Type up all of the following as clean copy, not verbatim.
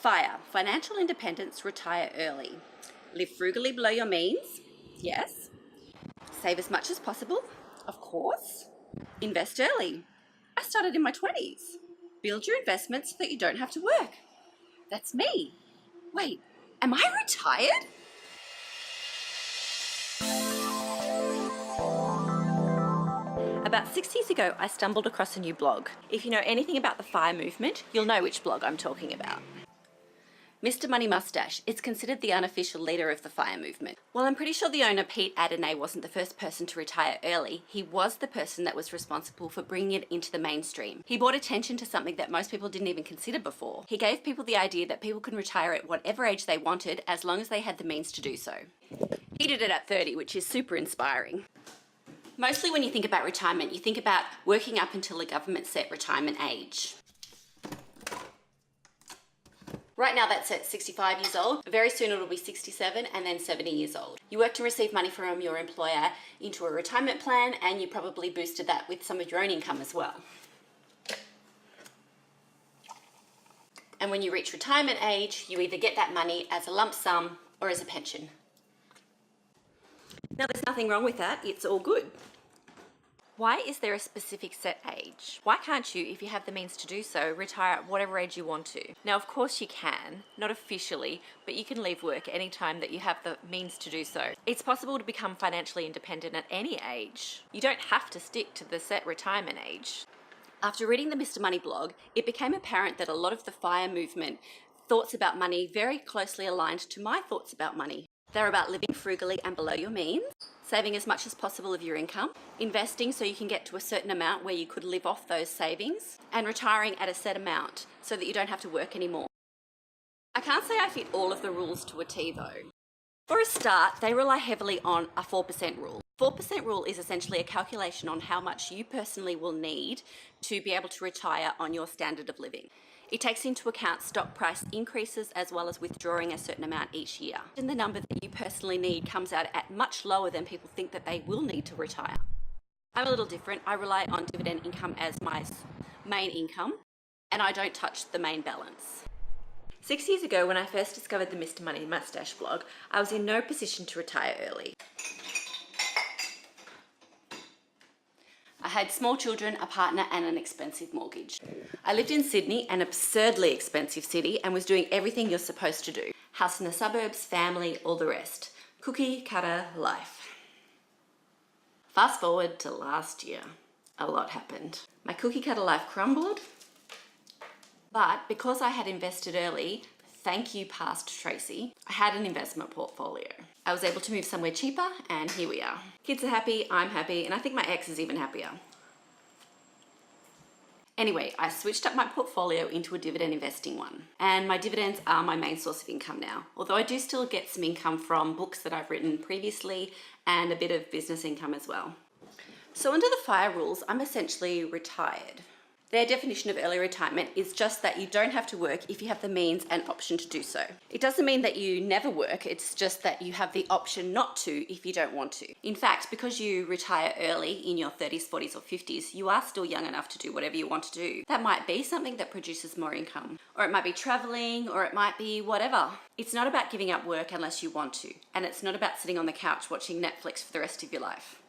FIRE, financial independence, retire early. Live frugally below your means, yes. Save as much as possible, of course. Invest early. I started in my 20s. Build your investments so that you don't have to work. That's me. Wait, am I retired? About 6 years ago, I stumbled across a new blog. If you know anything about the FIRE movement, you'll know which blog I'm talking about. Mr. Money Mustache is considered the unofficial leader of the FIRE movement. While I'm pretty sure the owner, Pete Adonay, wasn't the first person to retire early, he was the person that was responsible for bringing it into the mainstream. He brought attention to something that most people didn't even consider before. He gave people the idea that people can retire at whatever age they wanted as long as they had the means to do so. He did it at 30, which is super inspiring. Mostly when you think about retirement, you think about working up until a government set retirement age. Right now that's at 65 years old. Very soon it'll be 67 and then 70 years old. You work to receive money from your employer into a retirement plan, and you probably boosted that with some of your own income as well. And when you reach retirement age, you either get that money as a lump sum or as a pension. Now there's nothing wrong with that, it's all good. Why is there a specific set age? Why can't you, if you have the means to do so, retire at whatever age you want to? Now, of course you can, not officially, but you can leave work any time that you have the means to do so. It's possible to become financially independent at any age. You don't have to stick to the set retirement age. After reading the Mr. Money blog, it became apparent that a lot of the FIRE movement thoughts about money very closely aligned to my thoughts about money. They're about living frugally and below your means, saving as much as possible of your income, investing so you can get to a certain amount where you could live off those savings, and retiring at a set amount so that you don't have to work anymore. I can't say I fit all of the rules to a T though. For a start, they rely heavily on a 4% rule. 4% rule is essentially a calculation on how much you personally will need to be able to retire on your standard of living. It takes into account stock price increases as well as withdrawing a certain amount each year. And the number that you personally need comes out at much lower than people think that they will need to retire. I'm a little different. I rely on dividend income as my main income, and I don't touch the main balance. 6 years ago, when I first discovered the Mr. Money Mustache blog, I was in no position to retire early. I had small children, a partner, and an expensive mortgage. I lived in Sydney, an absurdly expensive city, and was doing everything you're supposed to do. House in the suburbs, family, all the rest. Cookie cutter life. Fast forward to last year. A lot happened. My cookie cutter life crumbled, but because I had invested early, thank you past Tracy, I had an investment portfolio. I was able to move somewhere cheaper, and here we are. Kids are happy, I'm happy, and I think my ex is even happier. Anyway, I switched up my portfolio into a dividend investing one, and my dividends are my main source of income now, although I do still get some income from books that I've written previously and a bit of business income as well. So under the FIRE rules, I'm essentially retired. Their definition of early retirement is just that you don't have to work if you have the means and option to do so. It doesn't mean that you never work, it's just that you have the option not to if you don't want to. In fact, because you retire early in your 30s, 40s or 50s, you are still young enough to do whatever you want to do. That might be something that produces more income, or it might be traveling, or it might be whatever. It's not about giving up work unless you want to, and it's not about sitting on the couch watching Netflix for the rest of your life,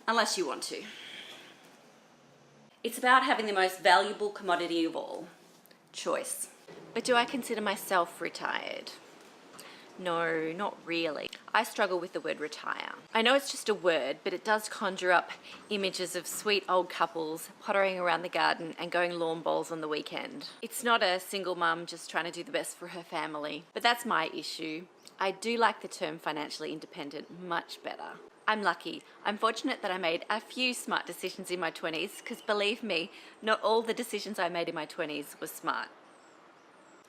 unless you want to. It's about having the most valuable commodity of all, choice. But do I consider myself retired? No, not really. I struggle with the word retire. I know it's just a word, but it does conjure up images of sweet old couples pottering around the garden and going lawn bowls on the weekend. It's not a single mum just trying to do the best for her family, but that's my issue. I do like the term financially independent much better. I'm lucky. I'm fortunate that I made a few smart decisions in my 20s, because believe me, not all the decisions I made in my 20s were smart.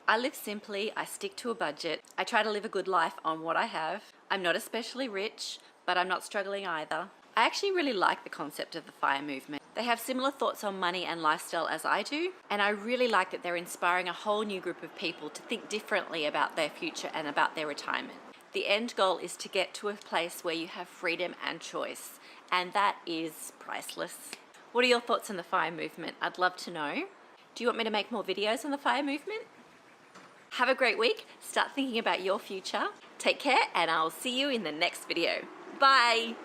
I live simply, I stick to a budget, I try to live a good life on what I have. I'm not especially rich, but I'm not struggling either. I actually really like the concept of the FIRE movement. They have similar thoughts on money and lifestyle as I do, and I really like that they're inspiring a whole new group of people to think differently about their future and about their retirement. The end goal is to get to a place where you have freedom and choice, and that is priceless. What are your thoughts on the FIRE movement? I'd love to know. Do you want me to make more videos on the FIRE movement? Have a great week. Start thinking about your future. Take care, and I'll see you in the next video. Bye.